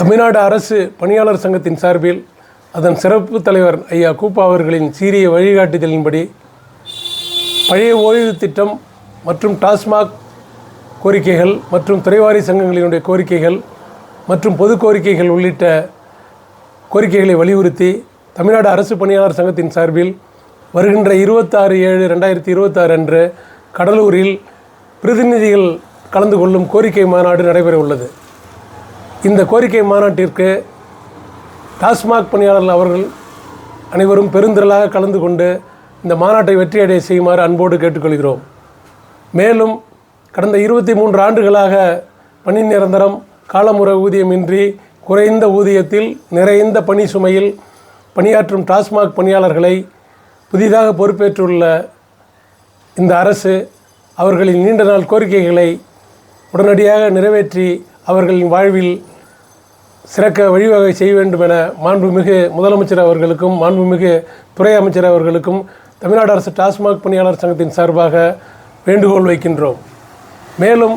தமிழ்நாடு அரசு பணியாளர் சங்கத்தின் சார்பில் அதன் சிறப்பு தலைவர் ஐயா கூப்பா அவர்களின் சீரிய வழிகாட்டுதலின்படி பழைய ஓய்வு திட்டம் மற்றும் டாஸ்மாக் கோரிக்கைகள் மற்றும் துறைவாரி சங்கங்களினுடைய கோரிக்கைகள் மற்றும் பொது கோரிக்கைகள் உள்ளிட்ட கோரிக்கைகளை வலியுறுத்தி தமிழ்நாடு அரசு பணியாளர் சங்கத்தின் சார்பில் வருகின்ற 26/7/2026 அன்று கடலூரில் பிரதிநிதிகள் கலந்து கொள்ளும் கோரிக்கை மாநாடு நடைபெற உள்ளது. இந்த கோரிக்கை மாநாட்டிற்கு டாஸ்மாக் பணியாளர்கள் அவர்கள் அனைவரும் பெருந்திரளாக கலந்து கொண்டு இந்த மாநாட்டை வெற்றியடைய செய்யுமாறு அன்போடு கேட்டுக்கொள்கிறோம். மேலும் கடந்த 23 ஆண்டுகளாக பணி நிரந்தரம், காலமுறை ஊதியமின்றி, குறைந்த ஊதியத்தில் நிறைந்த பணி சுமையில் பணியாற்றும் டாஸ்மாக் பணியாளர்களை புதிதாக பொறுப்பேற்றுள்ள இந்த அரசு அவர்களின் நீண்ட நாள் கோரிக்கைகளை உடனடியாக நிறைவேற்றி அவர்களின் வாழ்வில் சிறக்க வழிவகை செய்ய வேண்டும் என மாண்புமிகு முதலமைச்சர் அவர்களுக்கும் மாண்புமிகு துறை அமைச்சர் அவர்களுக்கும் தமிழ்நாடு அரசு டாஸ்மாக் பணியாளர் சங்கத்தின் சார்பாக வேண்டுகோள் வைக்கின்றோம். மேலும்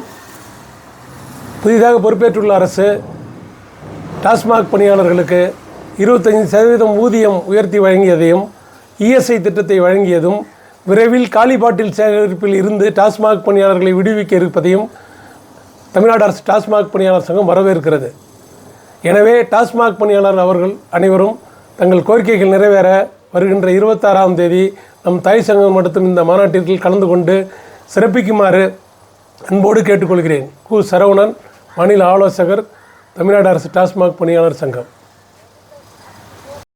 புதிதாக பொறுப்பேற்றுள்ள அரசு டாஸ்மாக் பணியாளர்களுக்கு 25% ஊதியம் உயர்த்தி வழங்கியதையும், இஎஸ்ஐ திட்டத்தை வழங்கியதும், விரைவில் காலிபாட்டில் சேகரிப்பில் இருந்து டாஸ்மாக் பணியாளர்களை விடுவிக்க இருப்பதையும் தமிழ்நாடு அரசு டாஸ்மாக் பணியாளர் சங்கம் வரவேற்கிறது. எனவே டாஸ்மாக் பணியாளர் அவர்கள் அனைவரும் தங்கள் கோரிக்கைகள் நிறைவேற வருகின்ற 26ஆம் தேதி நம் தாய் சங்கம் நடத்தும் இந்த மாநாட்டிற்கு கலந்து கொண்டு சிறப்பிக்குமாறு அன்போடு கேட்டுக்கொள்கிறேன். கு. சரவணன், மாநில ஆலோசகர், தமிழ்நாடு அரசு டாஸ்மாக் பணியாளர் சங்கம்.